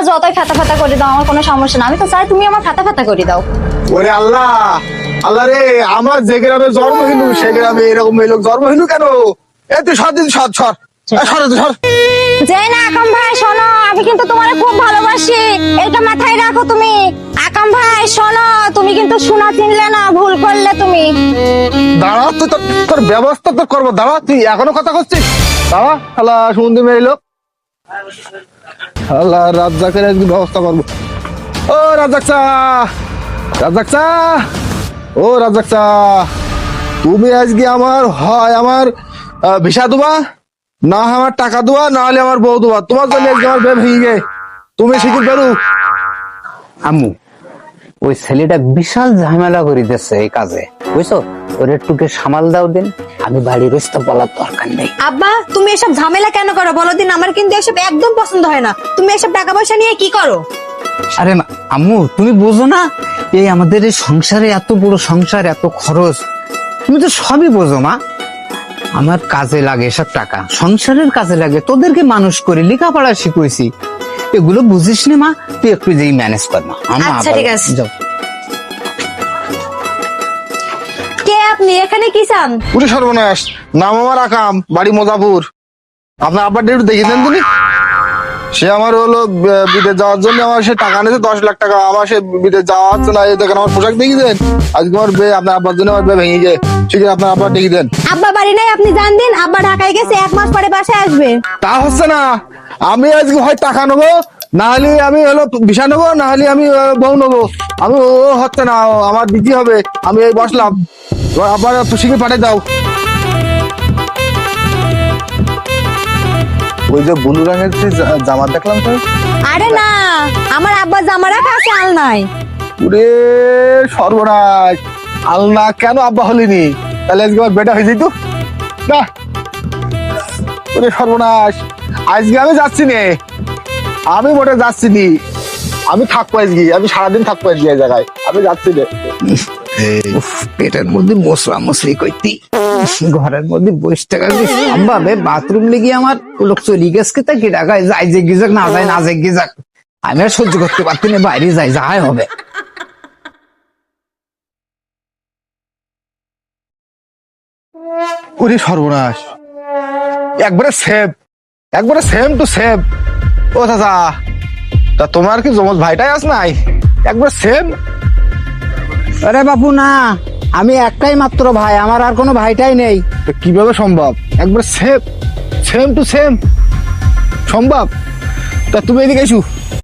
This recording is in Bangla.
যতই ফাতা ফাতা করে দাও, আমার কোনো সমস্যা না। আমি তো চাই তুমি আমার ফাতা ফাতা করে দাও। ওরে আল্লাহ, আল্লাহ রে, আমার যে গ্রামে জন্ম হইল সে গ্রামে এরকম এই লোক জন্ম হইল কেন? তুই সর দিন, সর সর সর সর। যে না আকাম ভাই শোনো, আমি কিন্তু তোমার খুব ভালোবাসি, এটা মাথায় রাখো তুমি। আকাম ভাই শোনো, তুমি কিন্তু শোনা চিনলে না, ভুল করলে তুমি। দাঁড়া, তুই তোর ব্যবস্থা তো করবো। দাঁড়া, তুই এখনো কথা করছিস? দাঁড়া, আল্লাহ সুমন্দির মেয়ে লোক, আল্লাহ রাজ্জাকের একদিন ব্যবস্থা করবো। ও রাজ্জাক চা, রাজ্জাক চা, ও রাজ্জাক চা, তুমি আজকে আমার হয় আমার ভিসা দেবা, না আমার টাকা দেওয়া, না হলে আমার বউ দেওয়া। তোমার জন্য আজকে আমার বের হয়ে গে, তুমি শিখির পারু। আম্মু, ওই ছেলেটা বিশাল ঝামেলা করিতেছে এই কাজে, বুঝছো? ওর একটুকে সামাল দাও দিন, আমি বাড়ির রস্তা বলার দরকার নেই। আব্বা তুমি এসব ঝামেলা কেন করো বলো দিন? আমার কিন্তু এসব একদম পছন্দ হয় না। তুমি এসব টাকা পয়সা নিয়ে কি করো? আরে মা, আম্মু তুমি বোঝো না, এই আমাদের এই সংসারে এত বড় সংসার, এত খরচ, তুমি তো সবই বোঝো মা। আমার কাজে লাগে এসব টাকা, সংসারের কাজে লাগে, তোদেরকে মানুষ করে লেখাপড়া শিখেছি, এগুলো বুঝিস না মা। তুই একটু যেই ম্যানেজ কর মা। আচ্ছা, ঠিক আছে। যাও। কে আপনি? এখানে কি চান? পুরো সর্বনাশ, নাম আমার আকাম, বাড়ি মোজাপুর। আপনার আব্বার ডেট দেখেছেন তুমি? সে আমার হলো বিদেশ যাওয়ার জন্য আমার সে টাকা নিয়েছে 10 লাখ টাকা। আমার সে বিদেশ যাওয়া হচ্ছে না। এই দেখেন আমার পোশাক দেখেছেন, আজকে আমার বে আপনার আব্বার জন্য আমার বে ভেঙে যায়। ঠিক আছে, আপনার আব্বার ডেকে দেন। আব্বা বাড়ি নাই, আপনি জান দিন। আব্বা ঢাকায় গেছে, 1 মাস পরে বাসায় আসবে। তা হচ্ছে না, আমি আজকে হয় টাকা নেবো, না হলে আমি হলো ভিসা নেবো, না হলে আমি বউ নেবো। আমি ও হচ্ছে না, আমার দিতে হবে। আমি এই বসলাম, আবার শিখে পাঠিয়ে দাও। ওই যে ব্লু রঙের যে জামা দেখলাম তো। আরে না, আমার আব্বা জামা রাখা আছে, আল নাই। ওরে সর্বনাশ, আল্লাহ কেন আব্বা হলিনি? তাহলে আজকে আমার বেটা হয়ে যেত না। ওরে সর্বনাশ, আজকে আমি যাচ্ছি নে, আমি মোটে যাচ্ছি নি। আমি থাকবো আজকে, আমি সারাদিন থাকবো আজকে এই জায়গায়, আমি যাচ্ছি নে। উফ, পেটের মধ্যে মশলা মশলি কইতি, ঘরের মধ্যে বসে টাকা সম্ভাবে বাথরুম লেগে আমার লোক চলি গেছে, তা কি টাকায় যাই যে গিজাক, না যায় না যে গিজাক, আমি আর সহ্য করতে পারছি না, বাইরে যাই, যাই হবে। ওরে সর্বনাশ, একবারে সেম, একবারে সেম টু সেম। ও দাদা, তা তোমার কি জমজ ভাইটাই আস নাই? একবারে সেম। আরে বাপু না, আমি একটাই মাত্র ভাই, আমার আর কোনো ভাইটাই নেই। কিভাবে সম্ভব? একবার সেম, সেম টু সেম সম্ভব? তা তুমি এদিকে এসো।